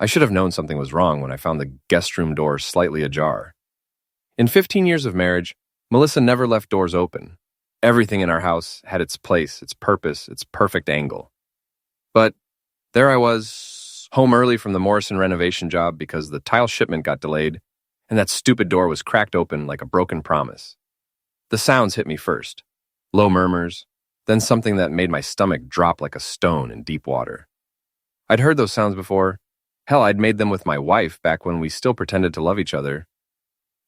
I should have known something was wrong when I found the guest room door slightly ajar. In 15 years of marriage, Melissa never left doors open. Everything in our house had its place, its purpose, its perfect angle. But there I was, home early from the Morrison renovation job because the tile shipment got delayed, and that stupid door was cracked open like a broken promise. The sounds hit me first. Low murmurs, then something that made my stomach drop like a stone in deep water. I'd heard those sounds before. Hell, I'd made them with my wife back when we still pretended to love each other.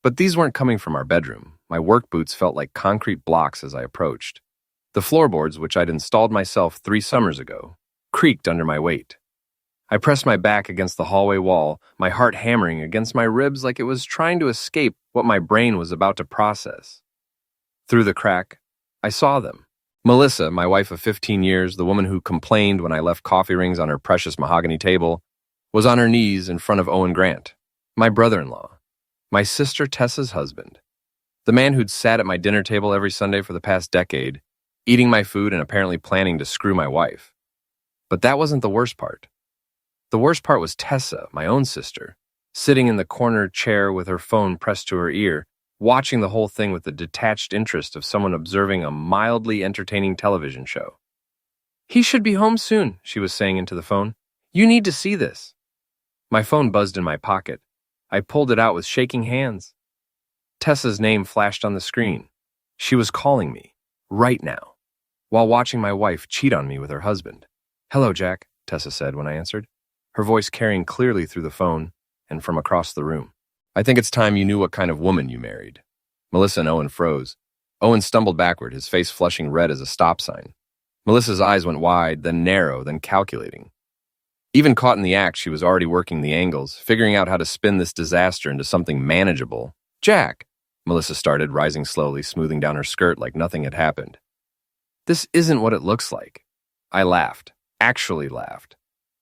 But these weren't coming from our bedroom. My work boots felt like concrete blocks as I approached. The floorboards, which I'd installed myself 3 summers ago, creaked under my weight. I pressed my back against the hallway wall, my heart hammering against my ribs like it was trying to escape what my brain was about to process. Through the crack, I saw them. Melissa, my wife of 15 years, the woman who complained when I left coffee rings on her precious mahogany table, was on her knees in front of Owen Grant, my brother-in-law, my sister Tessa's husband, the man who'd sat at my dinner table every Sunday for the past decade, eating my food and apparently planning to screw my wife. But that wasn't the worst part. The worst part was Tessa, my own sister, sitting in the corner chair with her phone pressed to her ear, watching the whole thing with the detached interest of someone observing a mildly entertaining television show. "He should be home soon," she was saying into the phone. "You need to see this." My phone buzzed in my pocket. I pulled it out with shaking hands. Tessa's name flashed on the screen. She was calling me, right now, while watching my wife cheat on me with her husband. "Hello, Jack," Tessa said when I answered, her voice carrying clearly through the phone and from across the room. "I think it's time you knew what kind of woman you married." Melissa and Owen froze. Owen stumbled backward, his face flushing red as a stop sign. Melissa's eyes went wide, then narrow, then calculating. Even caught in the act, she was already working the angles, figuring out how to spin this disaster into something manageable. "Jack," Melissa started, rising slowly, smoothing down her skirt like nothing had happened. "This isn't what it looks like." I laughed, actually laughed.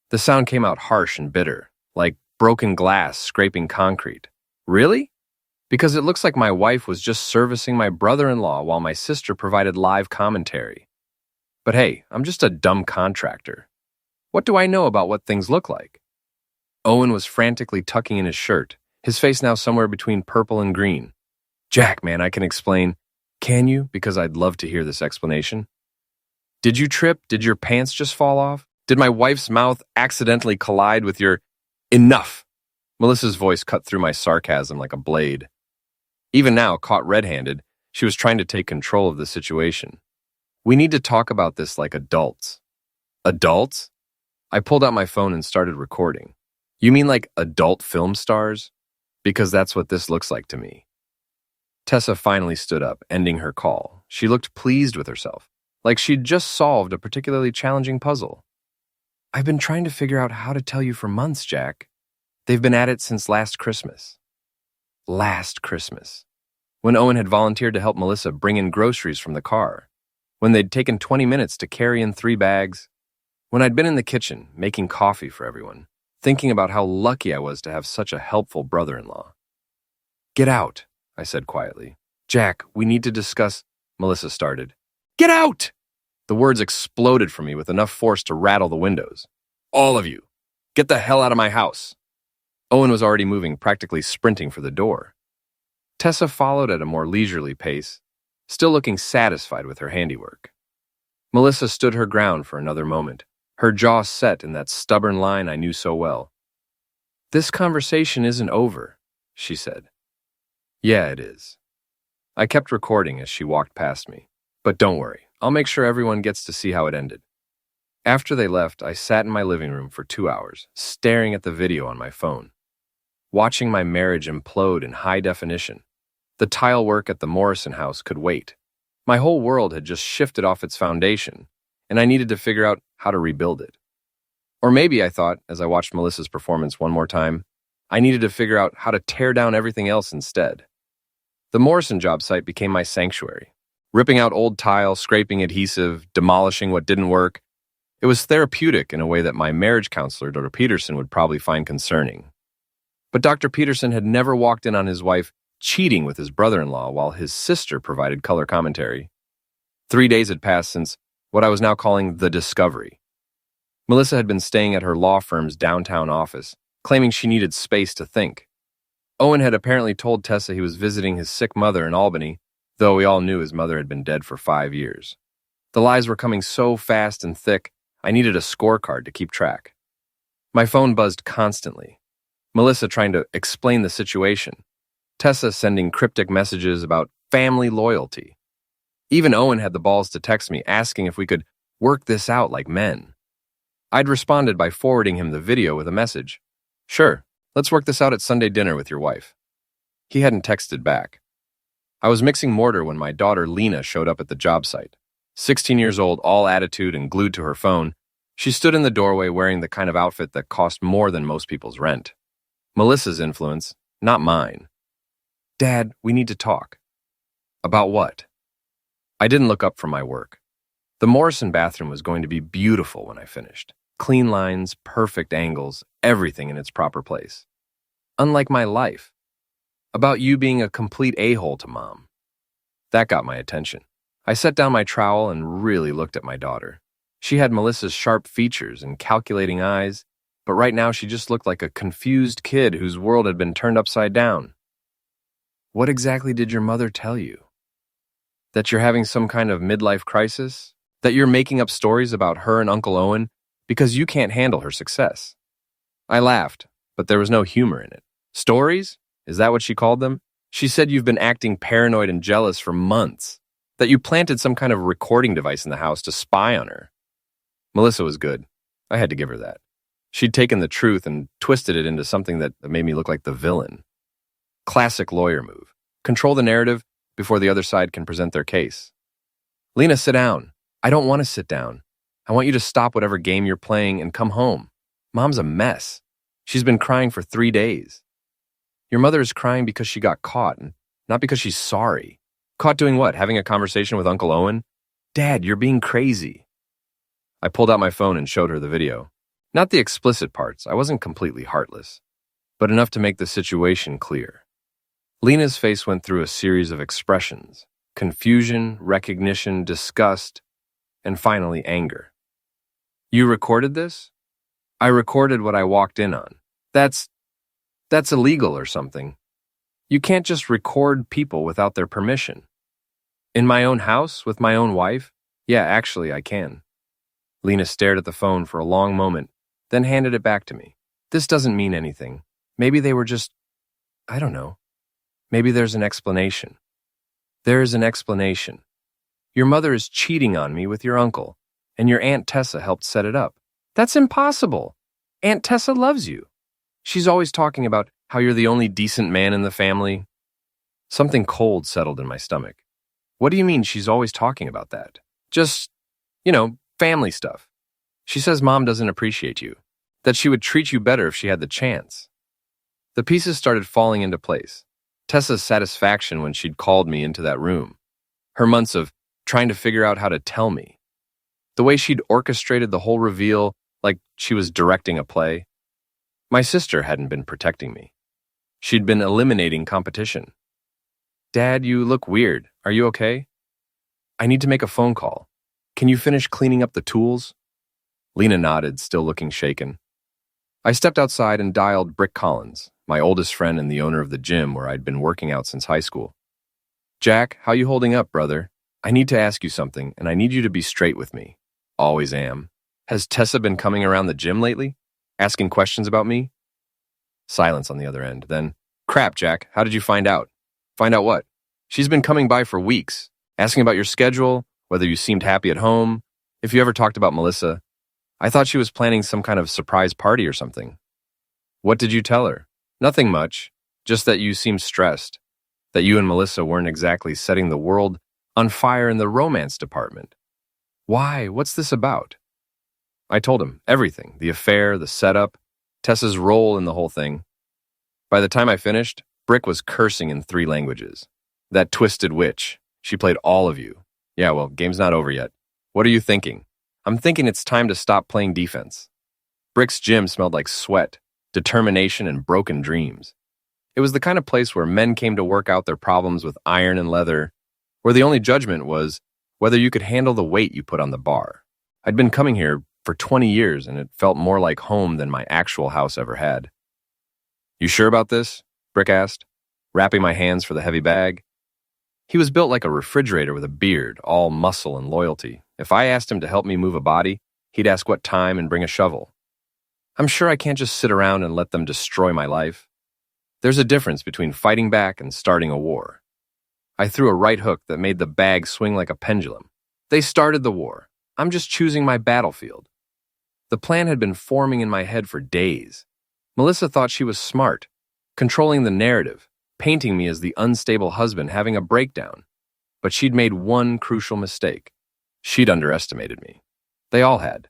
The sound came out harsh and bitter, like broken glass scraping concrete. "Really?" "Because it looks like my wife was just servicing my brother-in-law while my sister provided live commentary. But hey, I'm just a dumb contractor. What do I know about what things look like?" Owen was frantically tucking in his shirt, his face now somewhere between purple and green. "Jack, man, I can explain." "Can you? Because I'd love to hear this explanation." "Did you trip? Did your pants just fall off? Did my wife's mouth accidentally collide with your—" "Enough!" Melissa's voice cut through my sarcasm like a blade. Even now, caught red-handed, she was trying to take control of the situation. "We need to talk about this like adults." "Adults?" I pulled out my phone and started recording. "You mean like adult film stars? Because that's what this looks like to me." Tessa finally stood up, ending her call. She looked pleased with herself, like she'd just solved a particularly challenging puzzle. "I've been trying to figure out how to tell you for months, Jack. They've been at it since last Christmas." Last Christmas. When Owen had volunteered to help Melissa bring in groceries from the car. When they'd taken 20 minutes to carry in 3 bags. When I'd been in the kitchen, making coffee for everyone, thinking about how lucky I was to have such a helpful brother-in-law. "Get out," I said quietly. "Jack, we need to discuss—" Melissa started. "Get out!" The words exploded from me with enough force to rattle the windows. "All of you, get the hell out of my house." Owen was already moving, practically sprinting for the door. Tessa followed at a more leisurely pace, still looking satisfied with her handiwork. Melissa stood her ground for another moment, her jaw set in that stubborn line I knew so well. "This conversation isn't over," she said. "Yeah, it is." I kept recording as she walked past me. "But don't worry, I'll make sure everyone gets to see how it ended." After they left, I sat in my living room for 2 hours, staring at the video on my phone, watching my marriage implode in high definition. The tile work at the Morrison house could wait. My whole world had just shifted off its foundation, and I needed to figure out how to rebuild it. Or maybe, I thought, as I watched Melissa's performance one more time, I needed to figure out how to tear down everything else instead. The Morrison job site became my sanctuary. Ripping out old tile, scraping adhesive, demolishing what didn't work. It was therapeutic in a way that my marriage counselor, Dr. Peterson, would probably find concerning. But Dr. Peterson had never walked in on his wife cheating with his brother-in-law while his sister provided color commentary. 3 days had passed since what I was now calling the discovery. Melissa had been staying at her law firm's downtown office, claiming she needed space to think. Owen had apparently told Tessa he was visiting his sick mother in Albany, though we all knew his mother had been dead for 5 years. The lies were coming so fast and thick, I needed a scorecard to keep track. My phone buzzed constantly. Melissa trying to explain the situation. Tessa sending cryptic messages about family loyalty. Even Owen had the balls to text me asking if we could work this out like men. I'd responded by forwarding him the video with a message. Sure, let's work this out at Sunday dinner with your wife. He hadn't texted back. I was mixing mortar when my daughter Lena showed up at the job site. 16 years old, all attitude and glued to her phone, she stood in the doorway wearing the kind of outfit that cost more than most people's rent. Melissa's influence, not mine. Dad, we need to talk. About what? I didn't look up from my work. The Morrison bathroom was going to be beautiful when I finished. Clean lines, perfect angles, everything in its proper place. Unlike my life. About you being a complete a-hole to Mom. That got my attention. I set down my trowel and really looked at my daughter. She had Melissa's sharp features and calculating eyes, but right now she just looked like a confused kid whose world had been turned upside down. What exactly did your mother tell you? That you're having some kind of midlife crisis? That you're making up stories about her and Uncle Owen because you can't handle her success? I laughed, but there was no humor in it. Stories? Is that what she called them? She said you've been acting paranoid and jealous for months. That you planted some kind of recording device in the house to spy on her. Melissa was good. I had to give her that. She'd taken the truth and twisted it into something that made me look like the villain. Classic lawyer move. Control the narrative before the other side can present their case. Lena, sit down. I don't want to sit down. I want you to stop whatever game you're playing and come home. Mom's a mess. She's been crying for 3 days. Your mother is crying because she got caught, and not because she's sorry. Caught doing what? Having a conversation with Uncle Owen? Dad, you're being crazy. I pulled out my phone and showed her the video. Not the explicit parts. I wasn't completely heartless, but enough to make the situation clear. Lena's face went through a series of expressions: confusion, recognition, disgust, and finally anger. You recorded this? I recorded what I walked in on. That's illegal or something. You can't just record people without their permission. In my own house, with my own wife? Yeah, actually, I can. Lena stared at the phone for a long moment, then handed it back to me. This doesn't mean anything. Maybe they were just, I don't know. Maybe there's an explanation. There is an explanation. Your mother is cheating on me with your uncle, and your Aunt Tessa helped set it up. That's impossible. Aunt Tessa loves you. She's always talking about how you're the only decent man in the family. Something cold settled in my stomach. What do you mean she's always talking about that? Just, family stuff. She says Mom doesn't appreciate you, that she would treat you better if she had the chance. The pieces started falling into place. Tessa's satisfaction when she'd called me into that room. Her months of trying to figure out how to tell me. The way she'd orchestrated the whole reveal like she was directing a play. My sister hadn't been protecting me. She'd been eliminating competition. Dad, you look weird. Are you okay? I need to make a phone call. Can you finish cleaning up the tools? Lena nodded, still looking shaken. I stepped outside and dialed Brick Collins, my oldest friend and the owner of the gym where I'd been working out since high school. Jack, how you holding up, brother? I need to ask you something, and I need you to be straight with me. Always am. Has Tessa been coming around the gym lately? Asking questions about me? Silence on the other end. Then, crap, Jack, how did you find out? Find out what? She's been coming by for weeks, asking about your schedule, whether you seemed happy at home, if you ever talked about Melissa. I thought she was planning some kind of surprise party or something. What did you tell her? Nothing much, just that you seemed stressed, that you and Melissa weren't exactly setting the world on fire in the romance department. Why? What's this about? I told him everything, the affair, the setup, Tessa's role in the whole thing. By the time I finished, Brick was cursing in 3 languages. That twisted witch. She played all of you. Yeah, well, game's not over yet. What are you thinking? I'm thinking it's time to stop playing defense. Brick's gym smelled like sweat, determination, and broken dreams. It was the kind of place where men came to work out their problems with iron and leather, where the only judgment was whether you could handle the weight you put on the bar. I'd been coming here for 20 years, and it felt more like home than my actual house ever had. You sure about this? Brick asked, wrapping my hands for the heavy bag. He was built like a refrigerator with a beard, all muscle and loyalty. If I asked him to help me move a body, he'd ask what time and bring a shovel. I'm sure I can't just sit around and let them destroy my life. There's a difference between fighting back and starting a war. I threw a right hook that made the bag swing like a pendulum. They started the war. I'm just choosing my battlefield. The plan had been forming in my head for days. Melissa thought she was smart, controlling the narrative, painting me as the unstable husband having a breakdown. But she'd made one crucial mistake. She'd underestimated me. They all had.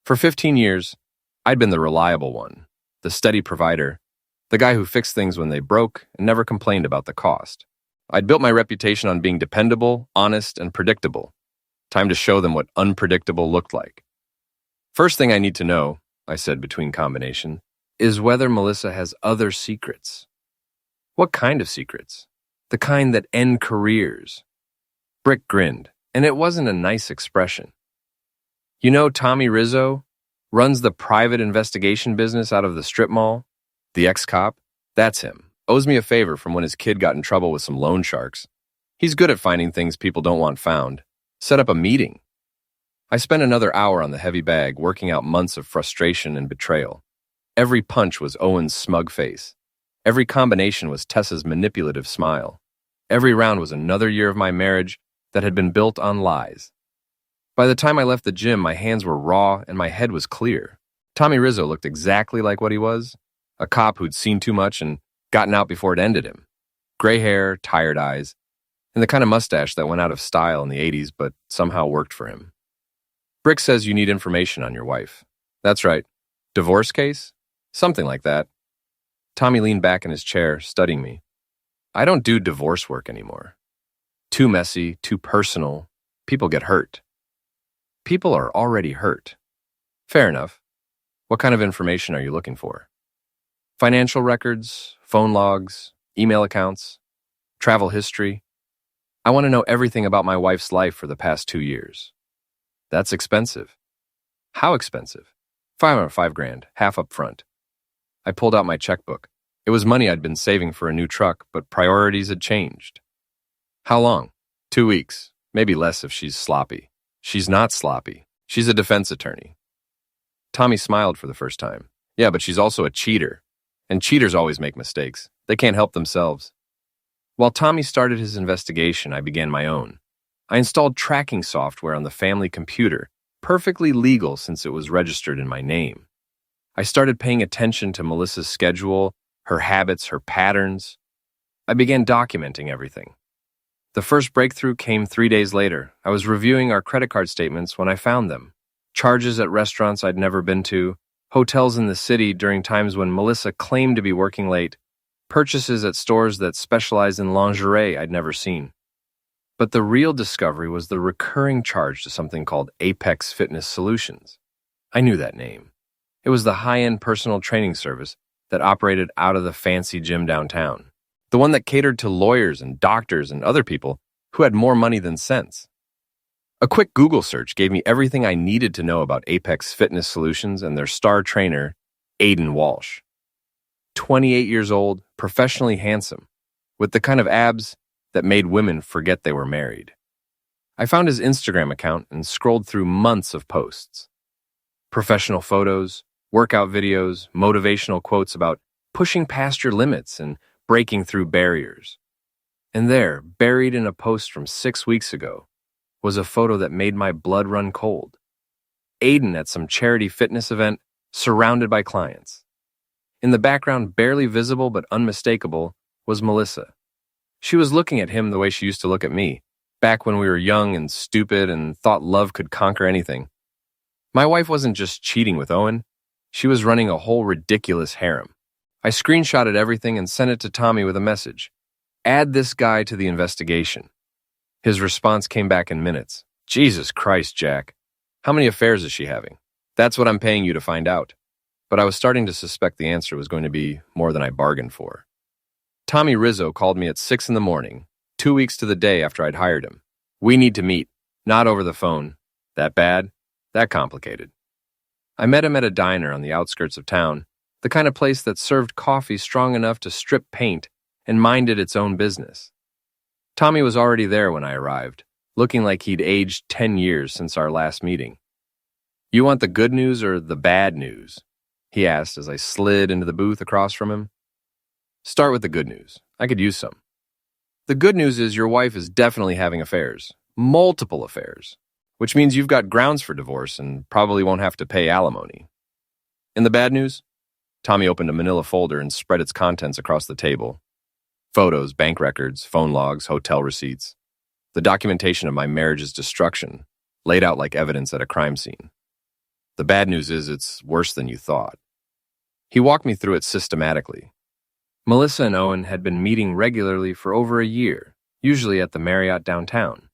For 15 years, I'd been the reliable one, the steady provider, the guy who fixed things when they broke and never complained about the cost. I'd built my reputation on being dependable, honest, and predictable. Time to show them what unpredictable looked like. First thing I need to know, I said between combination, is whether Melissa has other secrets. What kind of secrets? The kind that end careers. Brick grinned, and it wasn't a nice expression. You know Tommy Rizzo? Runs the private investigation business out of the strip mall? The ex-cop? That's him. Owes me a favor from when his kid got in trouble with some loan sharks. He's good at finding things people don't want found. Set up a meeting. I spent another hour on the heavy bag, working out months of frustration and betrayal. Every punch was Owen's smug face. Every combination was Tessa's manipulative smile. Every round was another year of my marriage that had been built on lies. By the time I left the gym, my hands were raw and my head was clear. Tommy Rizzo looked exactly like what he was, a cop who'd seen too much and gotten out before it ended him. Gray hair, tired eyes, and the kind of mustache that went out of style in the 80s but somehow worked for him. Brick says you need information on your wife. That's right. Divorce case? Something like that. Tommy leaned back in his chair, studying me. I don't do divorce work anymore. Too messy, too personal. People get hurt. People are already hurt. Fair enough. What kind of information are you looking for? Financial records, phone logs, email accounts, travel history. I want to know everything about my wife's life for the past 2 years. That's expensive. How expensive? $5,000, half up front. I pulled out my checkbook. It was money I'd been saving for a new truck, but priorities had changed. How long? 2 weeks. Maybe less if she's sloppy. She's not sloppy. She's a defense attorney. Tommy smiled for the first time. Yeah, but she's also a cheater. And cheaters always make mistakes. They can't help themselves. While Tommy started his investigation, I began my own. I installed tracking software on the family computer, perfectly legal since it was registered in my name. I started paying attention to Melissa's schedule, her habits, her patterns. I began documenting everything. The first breakthrough came 3 days later. I was reviewing our credit card statements when I found them. Charges at restaurants I'd never been to, hotels in the city during times when Melissa claimed to be working late, purchases at stores that specialize in lingerie I'd never seen. But the real discovery was the recurring charge to something called Apex Fitness Solutions. I knew that name. It was the high-end personal training service that operated out of the fancy gym downtown. The one that catered to lawyers and doctors and other people who had more money than sense. A quick Google search gave me everything I needed to know about Apex Fitness Solutions and their star trainer, Aiden Walsh. 28 years old, professionally handsome, with the kind of abs that made women forget they were married. I found his Instagram account and scrolled through months of posts. Professional photos, workout videos, motivational quotes about pushing past your limits and breaking through barriers. And there, buried in a post from 6 weeks ago, was a photo that made my blood run cold. Aiden at some charity fitness event, surrounded by clients. In the background, barely visible but unmistakable, was Melissa. She was looking at him the way she used to look at me, back when we were young and stupid and thought love could conquer anything. My wife wasn't just cheating with Owen, she was running a whole ridiculous harem. I screenshotted everything and sent it to Tommy with a message. Add this guy to the investigation. His response came back in minutes. Jesus Christ, Jack. How many affairs is she having? That's what I'm paying you to find out. But I was starting to suspect the answer was going to be more than I bargained for. Tommy Rizzo called me at 6 in the morning, 2 weeks to the day after I'd hired him. We need to meet, not over the phone. That bad? That complicated. I met him at a diner on the outskirts of town, the kind of place that served coffee strong enough to strip paint and minded its own business. Tommy was already there when I arrived, looking like he'd aged 10 years since our last meeting. "You want the good news or the bad news?" he asked as I slid into the booth across from him. "Start with the good news. I could use some." "The good news is your wife is definitely having affairs. Multiple affairs. Which means you've got grounds for divorce and probably won't have to pay alimony." "And the bad news?" Tommy opened a manila folder and spread its contents across the table. Photos, bank records, phone logs, hotel receipts. The documentation of my marriage's destruction, laid out like evidence at a crime scene. "The bad news is it's worse than you thought." He walked me through it systematically. Melissa and Owen had been meeting regularly for over a year, usually at the Marriott downtown.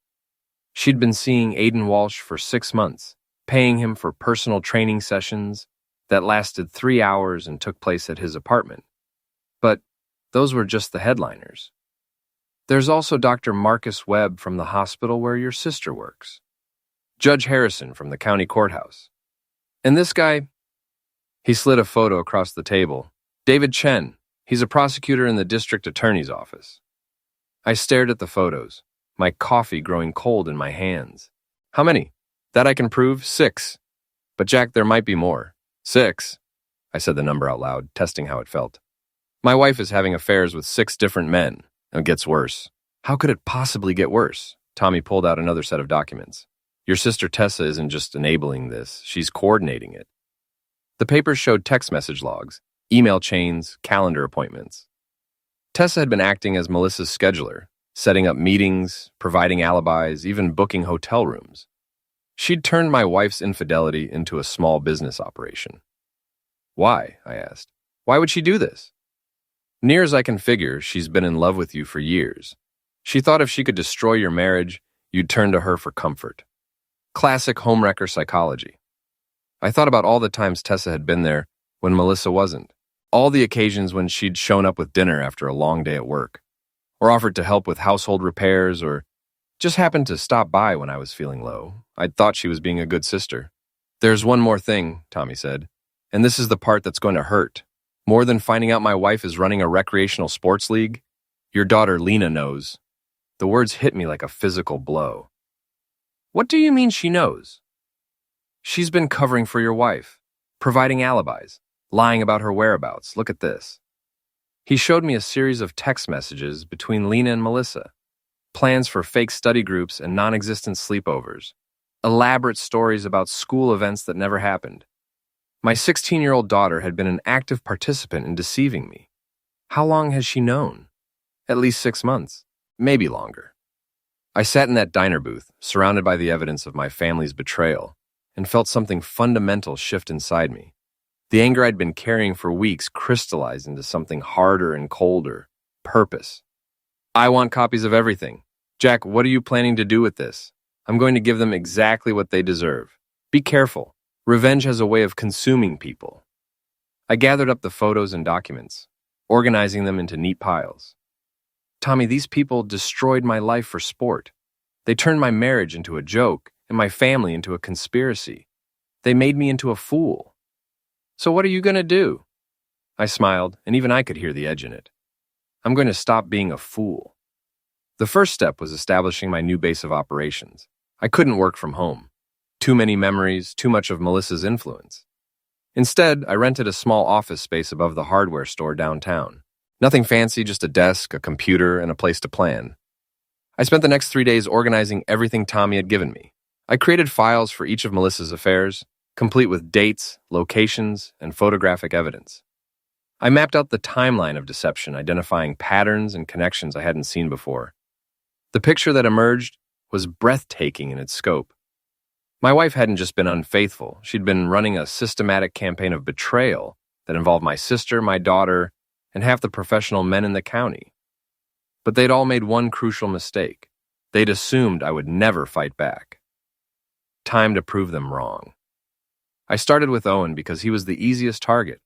She'd been seeing Aidan Walsh for 6 months, paying him for personal training sessions that lasted 3 hours and took place at his apartment. But those were just the headliners. There's also Dr. Marcus Webb from the hospital where your sister works. Judge Harrison from the county courthouse. And this guy, he slid a photo across the table. David Chen. He's a prosecutor in the district attorney's office. I stared at the photos, my coffee growing cold in my hands. "How many?" "That I can prove, 6. But Jack, there might be more." "6?" I said the number out loud, testing how it felt. "My wife is having affairs with 6 different men. It gets worse." "How could it possibly get worse?" Tommy pulled out another set of documents. "Your sister Tessa isn't just enabling this, she's coordinating it." The papers showed text message logs, email chains, calendar appointments. Tessa had been acting as Melissa's scheduler, setting up meetings, providing alibis, even booking hotel rooms. She'd turned my wife's infidelity into a small business operation. "Why?" I asked. "Why would she do this?" "Near as I can figure, she's been in love with you for years. She thought if she could destroy your marriage, you'd turn to her for comfort. Classic homewrecker psychology." I thought about all the times Tessa had been there when Melissa wasn't. All the occasions when she'd shown up with dinner after a long day at work, or offered to help with household repairs, or just happened to stop by when I was feeling low. I'd thought she was being a good sister. "There's one more thing," Tommy said, "and this is the part that's going to hurt. More than finding out my wife is running a recreational sports league, your daughter Lena knows." The words hit me like a physical blow. "What do you mean she knows?" "She's been covering for your wife, providing alibis, lying about her whereabouts. Look at this." He showed me a series of text messages between Lena and Melissa, plans for fake study groups and non-existent sleepovers, elaborate stories about school events that never happened. My 16-year-old daughter had been an active participant in deceiving me. How long has she known? At least 6 months, maybe longer. I sat in that diner booth, surrounded by the evidence of my family's betrayal, and felt something fundamental shift inside me. The anger I'd been carrying for weeks crystallized into something harder and colder: purpose. "I want copies of everything. Jack, what are you planning to do with this? I'm going to give them exactly what they deserve. Be careful. Revenge has a way of consuming people." I gathered up the photos and documents, organizing them into neat piles. "Tommy, these people destroyed my life for sport. They turned my marriage into a joke and my family into a conspiracy. They made me into a fool. So what are you going to do?" I smiled, and even I could hear the edge in it. "I'm going to stop being a fool." The first step was establishing my new base of operations. I couldn't work from home. Too many memories, too much of Melissa's influence. Instead, I rented a small office space above the hardware store downtown. Nothing fancy, just a desk, a computer, and a place to plan. I spent the next 3 days organizing everything Tommy had given me. I created files for each of Melissa's affairs, complete with dates, locations, and photographic evidence. I mapped out the timeline of deception, identifying patterns and connections I hadn't seen before. The picture that emerged was breathtaking in its scope. My wife hadn't just been unfaithful, she'd been running a systematic campaign of betrayal that involved my sister, my daughter, and half the professional men in the county. But they'd all made one crucial mistake. They'd assumed I would never fight back. Time to prove them wrong. I started with Owen because he was the easiest target.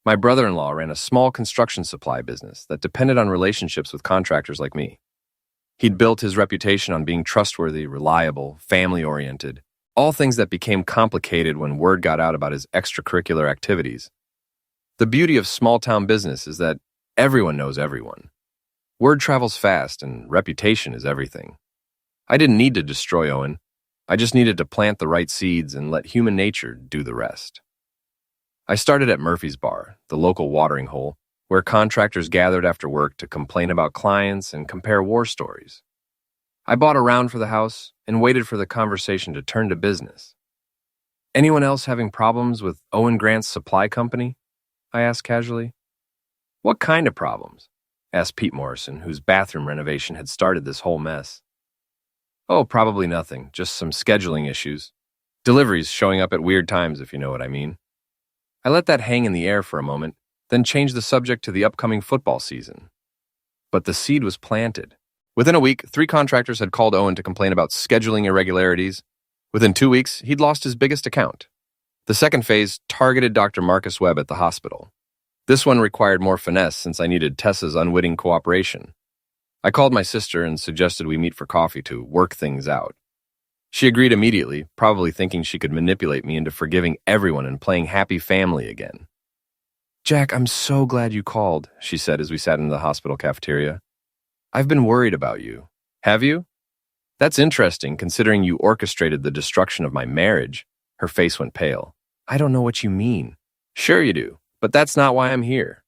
My brother-in-law ran a small construction supply business that depended on relationships with contractors like me. He'd built his reputation on being trustworthy, reliable, family-oriented, all things that became complicated when word got out about his extracurricular activities. The beauty of small-town business is that everyone knows everyone. Word travels fast, and reputation is everything. I didn't need to destroy Owen. I just needed to plant the right seeds and let human nature do the rest. I started at Murphy's Bar, the local watering hole, where contractors gathered after work to complain about clients and compare war stories. I bought a round for the house and waited for the conversation to turn to business. "Anyone else having problems with Owen Grant's supply company?" I asked casually. "What kind of problems?" asked Pete Morrison, whose bathroom renovation had started this whole mess. "Oh, probably nothing, just some scheduling issues. Deliveries showing up at weird times, if you know what I mean." I let that hang in the air for a moment, then changed the subject to the upcoming football season. But the seed was planted. Within a week, 3 contractors had called Owen to complain about scheduling irregularities. Within 2 weeks, he'd lost his biggest account. The second phase targeted Dr. Marcus Webb at the hospital. This one required more finesse since I needed Tessa's unwitting cooperation. I called my sister and suggested we meet for coffee to work things out. She agreed immediately, probably thinking she could manipulate me into forgiving everyone and playing happy family again. "Jack, I'm so glad you called," she said as we sat in the hospital cafeteria. "I've been worried about you." "Have you? That's interesting, considering you orchestrated the destruction of my marriage." Her face went pale. "I don't know what you mean." "Sure you do, but that's not why I'm here."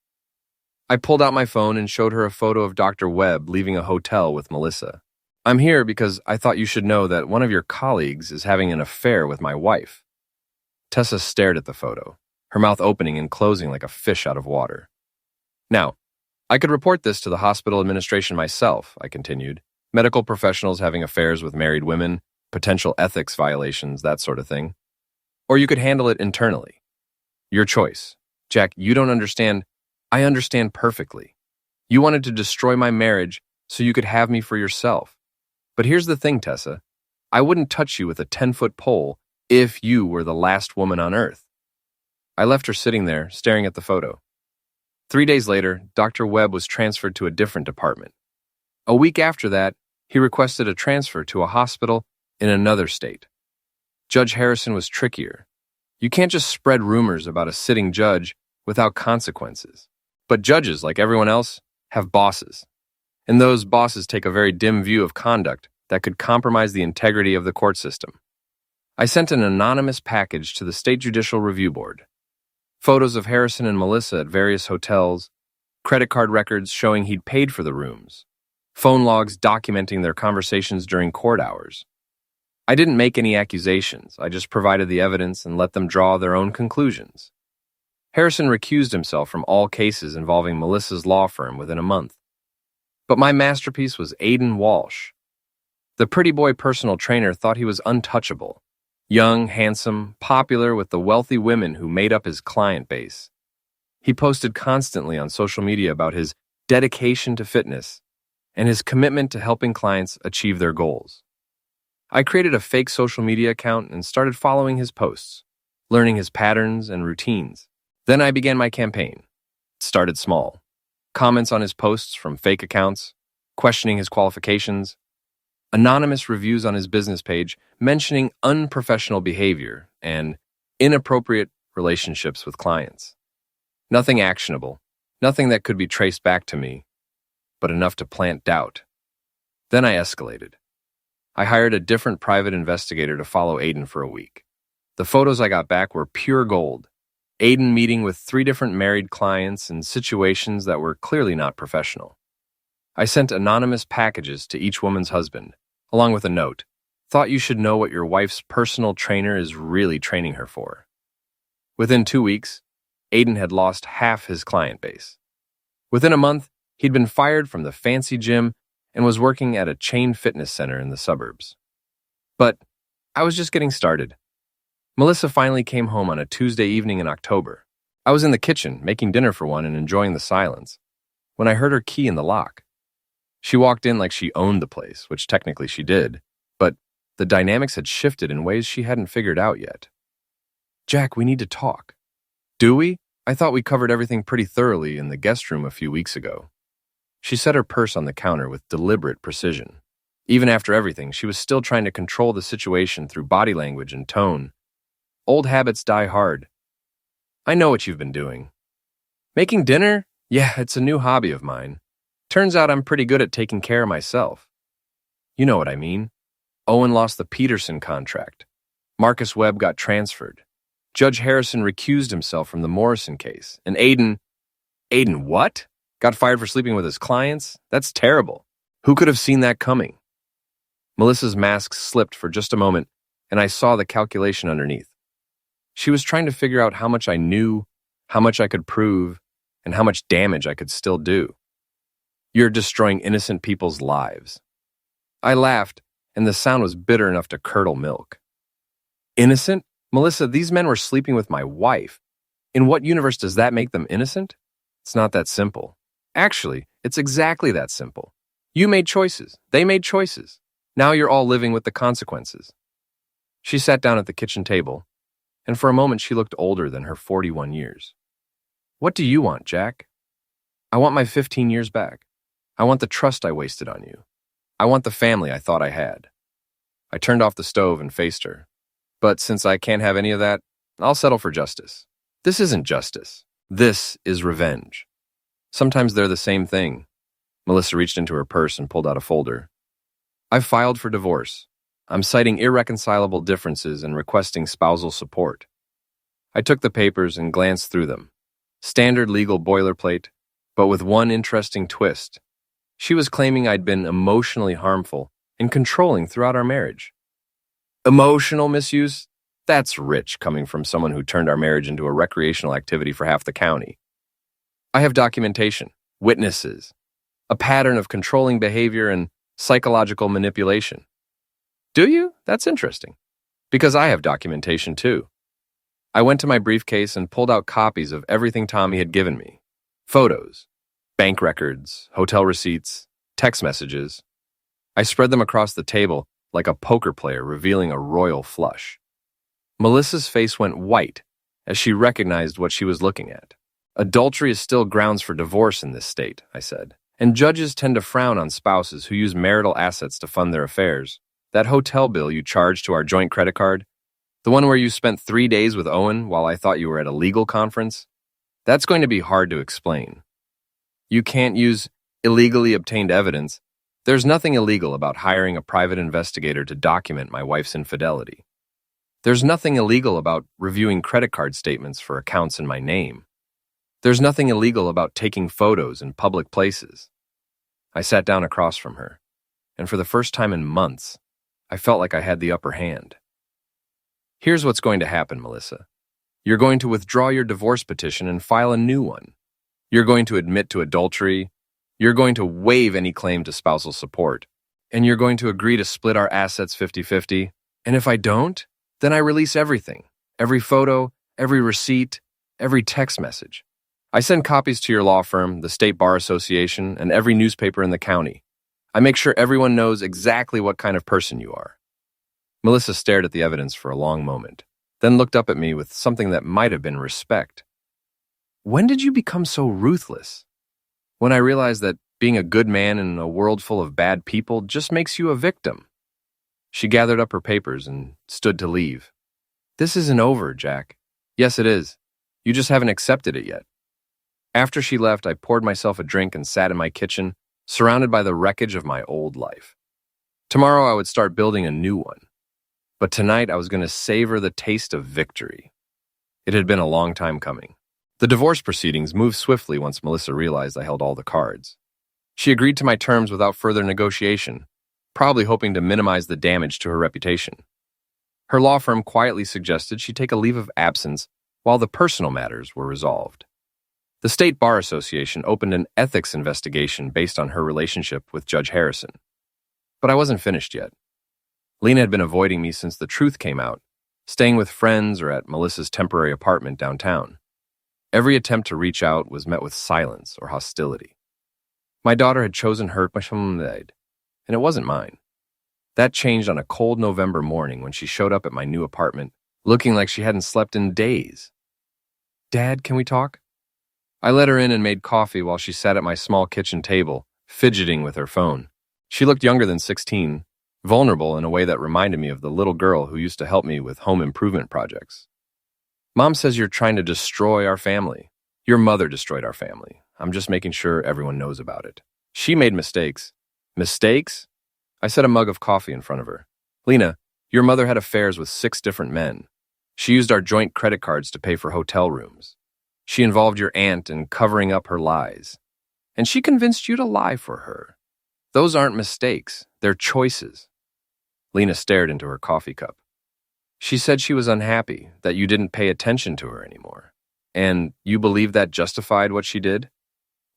I pulled out my phone and showed her a photo of Dr. Webb leaving a hotel with Melissa. "I'm here because I thought you should know that one of your colleagues is having an affair with my wife." Tessa stared at the photo, her mouth opening and closing like a fish out of water. "Now, I could report this to the hospital administration myself," I continued. "Medical professionals having affairs with married women, potential ethics violations, that sort of thing. Or you could handle it internally. Your choice. Jack, you don't understand. I understand perfectly. You wanted to destroy my marriage so you could have me for yourself. But here's the thing, Tessa. I wouldn't touch you with a 10-foot pole if you were the last woman on earth." I left her sitting there, staring at the photo. 3 days later, Dr. Webb was transferred to a different department. A week after that, he requested a transfer to a hospital in another state. Judge Harrison was trickier. You can't just spread rumors about a sitting judge without consequences. But judges, like everyone else, have bosses. And those bosses take a very dim view of conduct that could compromise the integrity of the court system. I sent an anonymous package to the State Judicial Review Board. Photos of Harrison and Melissa at various hotels, credit card records showing he'd paid for the rooms, phone logs documenting their conversations during court hours. I didn't make any accusations. I just provided the evidence and let them draw their own conclusions. Harrison recused himself from all cases involving Melissa's law firm within a month. But my masterpiece was Aiden Walsh. The pretty boy personal trainer thought he was untouchable. Young, handsome, popular with the wealthy women who made up his client base. He posted constantly on social media about his dedication to fitness and his commitment to helping clients achieve their goals. I created a fake social media account and started following his posts, learning his patterns and routines. Then I began my campaign. It started small. Comments on his posts from fake accounts, questioning his qualifications, anonymous reviews on his business page mentioning unprofessional behavior and inappropriate relationships with clients. Nothing actionable, nothing that could be traced back to me, but enough to plant doubt. Then I escalated. I hired a different private investigator to follow Aiden for a week. The photos I got back were pure gold. Aiden meeting with 3 different married clients in situations that were clearly not professional. I sent anonymous packages to each woman's husband, along with a note. Thought you should know what your wife's personal trainer is really training her for. Within 2 weeks, Aiden had lost half his client base. Within a month, he'd been fired from the fancy gym and was working at a chain fitness center in the suburbs. But I was just getting started. Melissa finally came home on a Tuesday evening in October. I was in the kitchen, making dinner for one and enjoying the silence, when I heard her key in the lock. She walked in like she owned the place, which technically she did, but the dynamics had shifted in ways she hadn't figured out yet. "Jack, we need to talk." "Do we? I thought we covered everything pretty thoroughly in the guest room a few weeks ago." She set her purse on the counter with deliberate precision. Even after everything, she was still trying to control the situation through body language and tone. Old habits die hard. "I know what you've been doing." Making dinner? Yeah, it's a new hobby of mine. Turns out I'm pretty good at taking care of myself. You know what I mean. Owen lost the Peterson contract. Marcus Webb got transferred. Judge Harrison recused himself from the Morrison case. And Aiden what? Got fired for sleeping with his clients? That's terrible. Who could have seen that coming? Melissa's mask slipped for just a moment, and I saw the calculation underneath. She was trying to figure out how much I knew, how much I could prove, and how much damage I could still do. You're destroying innocent people's lives. I laughed, and the sound was bitter enough to curdle milk. Innocent? Melissa, these men were sleeping with my wife. In what universe does that make them innocent? It's not that simple. Actually, it's exactly that simple. You made choices. They made choices. Now you're all living with the consequences. She sat down at the kitchen table, and for a moment she looked older than her 41 years. What do you want, Jack? I want my 15 years back. I want the trust I wasted on you. I want the family I thought I had. I turned off the stove and faced her. But since I can't have any of that, I'll settle for justice. This isn't justice. This is revenge. Sometimes they're the same thing. Melissa reached into her purse and pulled out a folder. I've filed for divorce. I'm citing irreconcilable differences and requesting spousal support. I took the papers and glanced through them. Standard legal boilerplate, but with one interesting twist. She was claiming I'd been emotionally harmful and controlling throughout our marriage. Emotional misuse? That's rich coming from someone who turned our marriage into a recreational activity for half the county. I have documentation, witnesses, a pattern of controlling behavior and psychological manipulation. Do you? That's interesting. Because I have documentation too. I went to my briefcase and pulled out copies of everything Tommy had given me. Photos, bank records, hotel receipts, text messages. I spread them across the table like a poker player revealing a royal flush. Melissa's face went white as she recognized what she was looking at. Adultery is still grounds for divorce in this state, I said, and judges tend to frown on spouses who use marital assets to fund their affairs. That hotel bill you charged to our joint credit card, the one where you spent 3 days with Owen while I thought you were at a legal conference, that's going to be hard to explain. You can't use illegally obtained evidence. There's nothing illegal about hiring a private investigator to document my wife's infidelity. There's nothing illegal about reviewing credit card statements for accounts in my name. There's nothing illegal about taking photos in public places. I sat down across from her, and for the first time in months, I felt like I had the upper hand. Here's what's going to happen, Melissa. You're going to withdraw your divorce petition and file a new one. You're going to admit to adultery. You're going to waive any claim to spousal support. And you're going to agree to split our assets 50-50. And if I don't, then I release everything. Every photo, every receipt, every text message. I send copies to your law firm, the State Bar Association, and every newspaper in the county. I make sure everyone knows exactly what kind of person you are. Melissa stared at the evidence for a long moment, then looked up at me with something that might have been respect. When did you become so ruthless? When I realized that being a good man in a world full of bad people just makes you a victim. She gathered up her papers and stood to leave. This isn't over, Jack. Yes, it is. You just haven't accepted it yet. After she left, I poured myself a drink and sat in my kitchen, surrounded by the wreckage of my old life. Tomorrow I would start building a new one. But tonight I was going to savor the taste of victory. It had been a long time coming. The divorce proceedings moved swiftly once Melissa realized I held all the cards. She agreed to my terms without further negotiation, probably hoping to minimize the damage to her reputation. Her law firm quietly suggested she take a leave of absence while the personal matters were resolved. The State Bar Association opened an ethics investigation based on her relationship with Judge Harrison. But I wasn't finished yet. Lena had been avoiding me since the truth came out, staying with friends or at Melissa's temporary apartment downtown. Every attempt to reach out was met with silence or hostility. My daughter had chosen her, and it wasn't mine. That changed on a cold November morning when she showed up at my new apartment, looking like she hadn't slept in days. Dad, can we talk? I let her in and made coffee while she sat at my small kitchen table, fidgeting with her phone. She looked younger than 16, vulnerable in a way that reminded me of the little girl who used to help me with home improvement projects. Mom says you're trying to destroy our family. Your mother destroyed our family. I'm just making sure everyone knows about it. She made mistakes. Mistakes? I set a mug of coffee in front of her. Lena, your mother had affairs with 6 different men. She used our joint credit cards to pay for hotel rooms. She involved your aunt in covering up her lies. And she convinced you to lie for her. Those aren't mistakes. They're choices. Lena stared into her coffee cup. She said she was unhappy, that you didn't pay attention to her anymore. And you believe that justified what she did?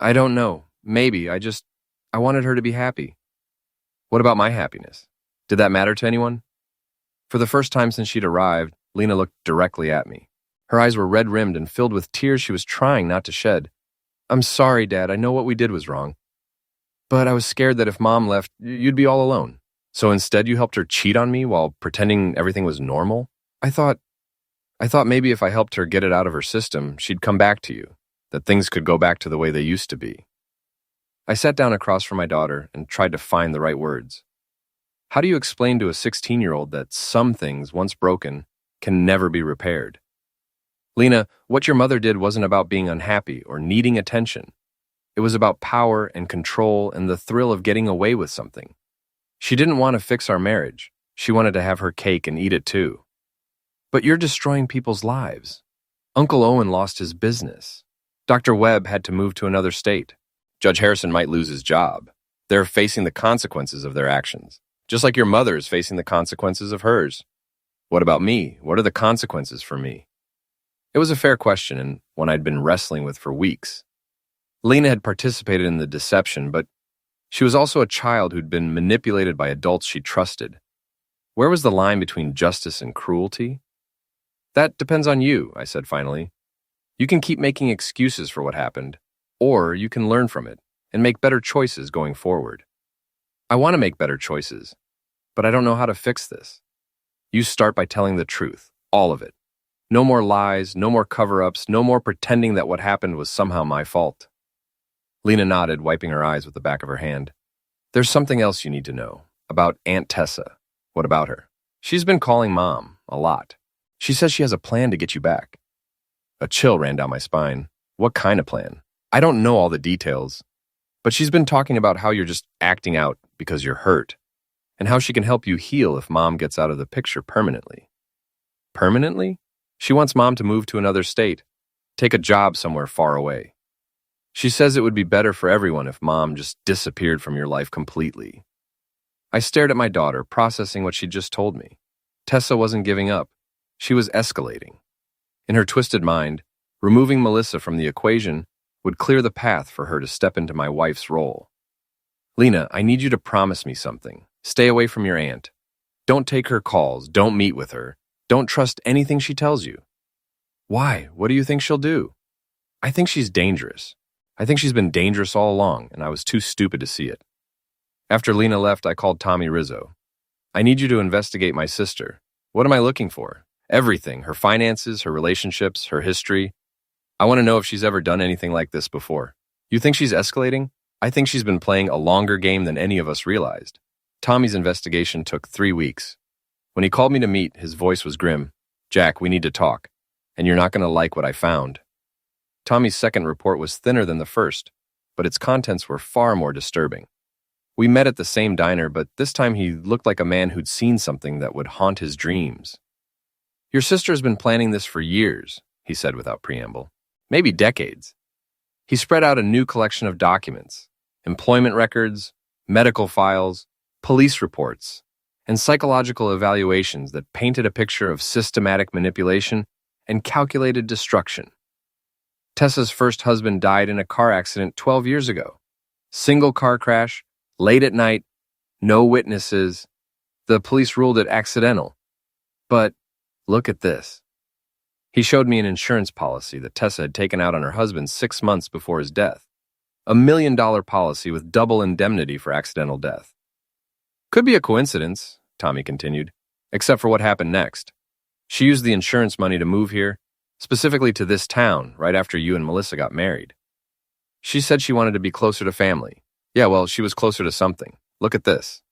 I don't know. Maybe. I wanted her to be happy. What about my happiness? Did that matter to anyone? For the first time since she'd arrived, Lena looked directly at me. Her eyes were red-rimmed and filled with tears she was trying not to shed. I'm sorry, Dad. I know what we did was wrong. But I was scared that if Mom left, you'd be all alone. So instead you helped her cheat on me while pretending everything was normal? I thought maybe if I helped her get it out of her system, she'd come back to you, that things could go back to the way they used to be. I sat down across from my daughter and tried to find the right words. How do you explain to a 16-year-old that some things, once broken, can never be repaired? Lena, what your mother did wasn't about being unhappy or needing attention. It was about power and control and the thrill of getting away with something. She didn't want to fix our marriage. She wanted to have her cake and eat it too. But you're destroying people's lives. Uncle Owen lost his business. Dr. Webb had to move to another state. Judge Harrison might lose his job. They're facing the consequences of their actions, just like your mother is facing the consequences of hers. What about me? What are the consequences for me? It was a fair question and one I'd been wrestling with for weeks. Lena had participated in the deception, but she was also a child who'd been manipulated by adults she trusted. Where was the line between justice and cruelty? That depends on you, I said finally. You can keep making excuses for what happened, or you can learn from it and make better choices going forward. I want to make better choices, but I don't know how to fix this. You start by telling the truth, all of it. No more lies, no more cover-ups, no more pretending that what happened was somehow my fault. Lena nodded, wiping her eyes with the back of her hand. There's something else you need to know, about Aunt Tessa. What about her? She's been calling Mom, a lot. She says she has a plan to get you back. A chill ran down my spine. What kind of plan? I don't know all the details, but she's been talking about how you're just acting out because you're hurt, and how she can help you heal if Mom gets out of the picture permanently. Permanently? She wants Mom to move to another state, take a job somewhere far away. She says it would be better for everyone if Mom just disappeared from your life completely. I stared at my daughter, processing what she'd just told me. Tessa wasn't giving up. She was escalating. In her twisted mind, removing Melissa from the equation would clear the path for her to step into my wife's role. Lena, I need you to promise me something. Stay away from your aunt. Don't take her calls. Don't meet with her. Don't trust anything she tells you. Why? What do you think she'll do? I think she's dangerous. I think she's been dangerous all along, and I was too stupid to see it. After Lena left, I called Tommy Rizzo. I need you to investigate my sister. What am I looking for? Everything. Her finances, her relationships, her history. I want to know if she's ever done anything like this before. You think she's escalating? I think she's been playing a longer game than any of us realized. Tommy's investigation took 3 weeks. When he called me to meet, his voice was grim. Jack, we need to talk, and you're not going to like what I found. Tommy's second report was thinner than the first, but its contents were far more disturbing. We met at the same diner, but this time he looked like a man who'd seen something that would haunt his dreams. Your sister's been planning this for years, he said without preamble. Maybe decades. He spread out a new collection of documents, employment records, medical files, police reports, and psychological evaluations that painted a picture of systematic manipulation and calculated destruction. Tessa's first husband died in a car accident 12 years ago. Single car crash, late at night, no witnesses. The police ruled it accidental. But look at this. He showed me an insurance policy that Tessa had taken out on her husband 6 months before his death. $1 million policy with double indemnity for accidental death. Could be a coincidence, Tommy continued, except for what happened next. She used the insurance money to move here, specifically to this town, right after you and Melissa got married. She said she wanted to be closer to family. Yeah, well, she was closer to something. Look at this.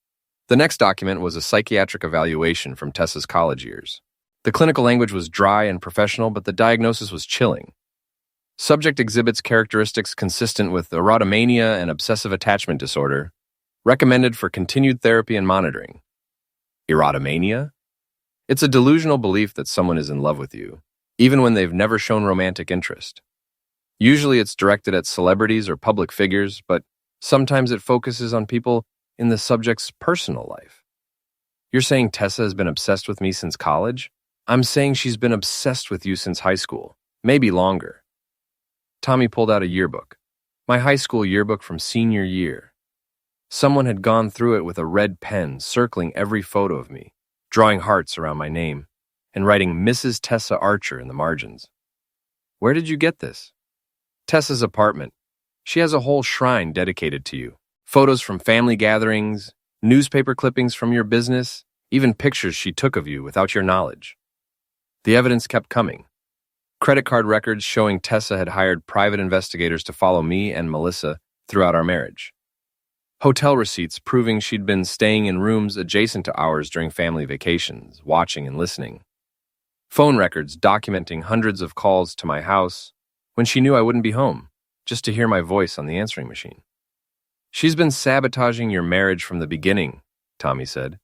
The next document was a psychiatric evaluation from Tessa's college years. The clinical language was dry and professional, but the diagnosis was chilling. Subject exhibits characteristics consistent with erotomania and obsessive attachment disorder. Recommended for continued therapy and monitoring. Erotomania? It's a delusional belief that someone is in love with you, even when they've never shown romantic interest. Usually it's directed at celebrities or public figures, but sometimes it focuses on people in the subject's personal life. You're saying Tessa has been obsessed with me since college? I'm saying she's been obsessed with you since high school, maybe longer. Tommy pulled out a yearbook, my high school yearbook from senior year. Someone had gone through it with a red pen, circling every photo of me, drawing hearts around my name, and writing Mrs. Tessa Archer in the margins. Where did you get this? Tessa's apartment. She has a whole shrine dedicated to you. Photos from family gatherings, newspaper clippings from your business, even pictures she took of you without your knowledge. The evidence kept coming. Credit card records showing Tessa had hired private investigators to follow me and Melissa throughout our marriage. Hotel receipts proving she'd been staying in rooms adjacent to ours during family vacations, watching and listening. Phone records documenting hundreds of calls to my house when she knew I wouldn't be home, just to hear my voice on the answering machine. She's been sabotaging your marriage from the beginning, Tommy said.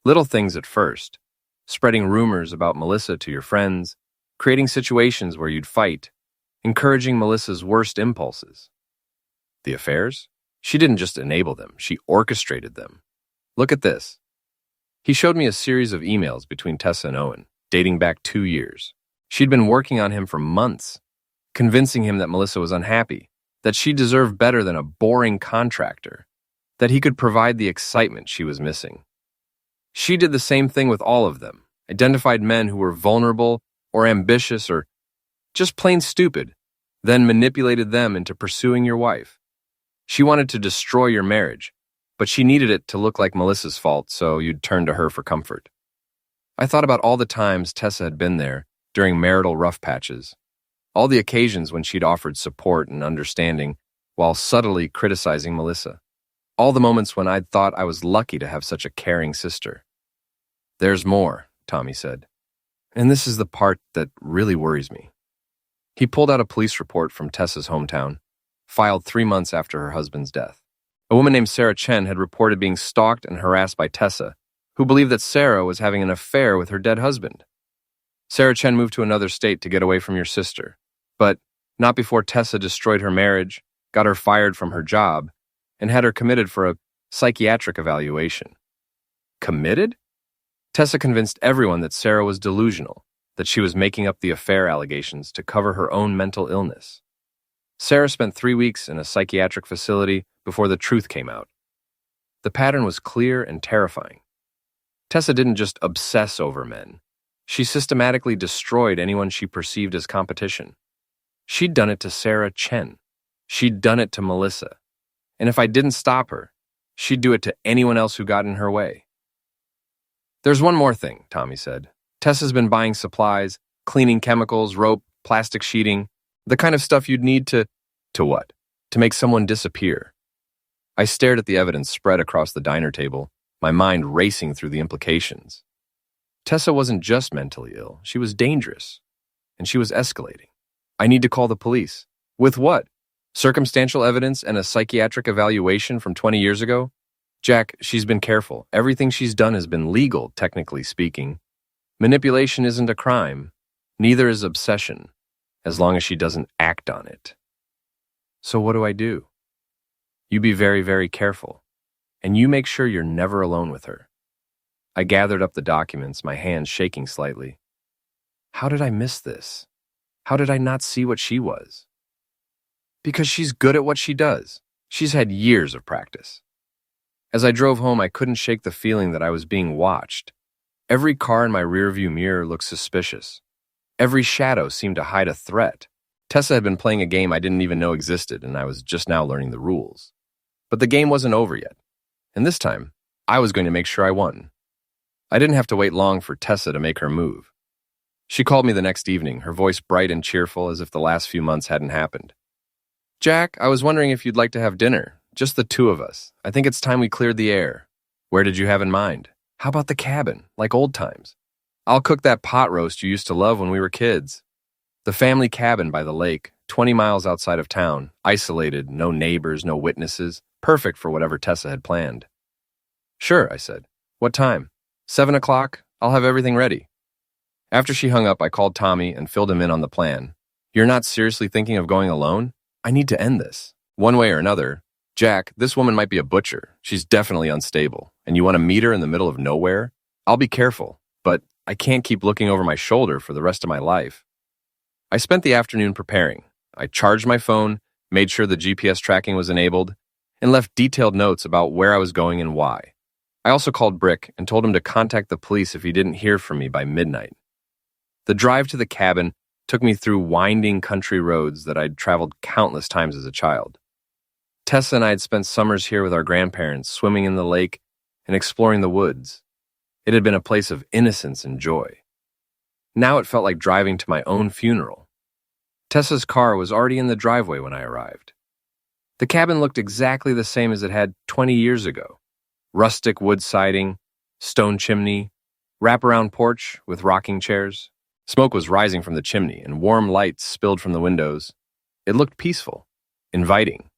Little things at first, spreading rumors about Melissa to your friends, creating situations where you'd fight, encouraging Melissa's worst impulses. The affairs? She didn't just enable them, she orchestrated them. Look at this. He showed me a series of emails between Tessa and Owen, dating back 2 years. She'd been working on him for months, convincing him that Melissa was unhappy, that she deserved better than a boring contractor, that he could provide the excitement she was missing. She did the same thing with all of them, identified men who were vulnerable or ambitious or just plain stupid, then manipulated them into pursuing your wife. She wanted to destroy your marriage, but she needed it to look like Melissa's fault, so you'd turn to her for comfort. I thought about all the times Tessa had been there during marital rough patches, all the occasions when she'd offered support and understanding while subtly criticizing Melissa, all the moments when I'd thought I was lucky to have such a caring sister. There's more, Tommy said, and this is the part that really worries me. He pulled out a police report from Tessa's hometown, filed 3 months after her husband's death. A woman named Sarah Chen had reported being stalked and harassed by Tessa, who believed that Sarah was having an affair with her dead husband. Sarah Chen moved to another state to get away from your sister, but not before Tessa destroyed her marriage, got her fired from her job, and had her committed for a psychiatric evaluation. Committed? Tessa convinced everyone that Sarah was delusional, that she was making up the affair allegations to cover her own mental illness. Sarah spent 3 weeks in a psychiatric facility before the truth came out. The pattern was clear and terrifying. Tessa didn't just obsess over men. She systematically destroyed anyone she perceived as competition. She'd done it to Sarah Chen. She'd done it to Melissa. And if I didn't stop her, she'd do it to anyone else who got in her way. There's one more thing, Tommy said. Tessa's been buying supplies, cleaning chemicals, rope, plastic sheeting, the kind of stuff you'd need to what? To make someone disappear. I stared at the evidence spread across the diner table, my mind racing through the implications. Tessa wasn't just mentally ill, she was dangerous, and she was escalating. I need to call the police. With what? Circumstantial evidence and a psychiatric evaluation from 20 years ago? Jack, she's been careful. Everything she's done has been legal, technically speaking. Manipulation isn't a crime. Neither is obsession, as long as she doesn't act on it. So what do I do? You be very, very careful, and you make sure you're never alone with her. I gathered up the documents, my hands shaking slightly. How did I miss this? How did I not see what she was? Because she's good at what she does. She's had years of practice. As I drove home, I couldn't shake the feeling that I was being watched. Every car in my rearview mirror looked suspicious. Every shadow seemed to hide a threat. Tessa had been playing a game I didn't even know existed, and I was just now learning the rules. But the game wasn't over yet, and this time, I was going to make sure I won. I didn't have to wait long for Tessa to make her move. She called me the next evening, her voice bright and cheerful as if the last few months hadn't happened. Jack, I was wondering if you'd like to have dinner, just the two of us. I think it's time we cleared the air. Where did you have in mind? How about the cabin, like old times? I'll cook that pot roast you used to love when we were kids. The family cabin by the lake, 20 miles outside of town, isolated, no neighbors, no witnesses, perfect for whatever Tessa had planned. Sure, I said. What time? 7 o'clock? I'll have everything ready. After she hung up, I called Tommy and filled him in on the plan. You're not seriously thinking of going alone? I need to end this. One way or another. Jack, this woman might be a butcher. She's definitely unstable. And you want to meet her in the middle of nowhere? I'll be careful, but I can't keep looking over my shoulder for the rest of my life. I spent the afternoon preparing. I charged my phone, made sure the GPS tracking was enabled, and left detailed notes about where I was going and why. I also called Brick and told him to contact the police if he didn't hear from me by midnight. The drive to the cabin took me through winding country roads that I'd traveled countless times as a child. Tessa and I had spent summers here with our grandparents, swimming in the lake and exploring the woods. It had been a place of innocence and joy. Now it felt like driving to my own funeral. Tessa's car was already in the driveway when I arrived. The cabin looked exactly the same as it had 20 years ago. Rustic wood siding, stone chimney, wraparound porch with rocking chairs. Smoke was rising from the chimney and warm lights spilled from the windows. It looked peaceful, inviting,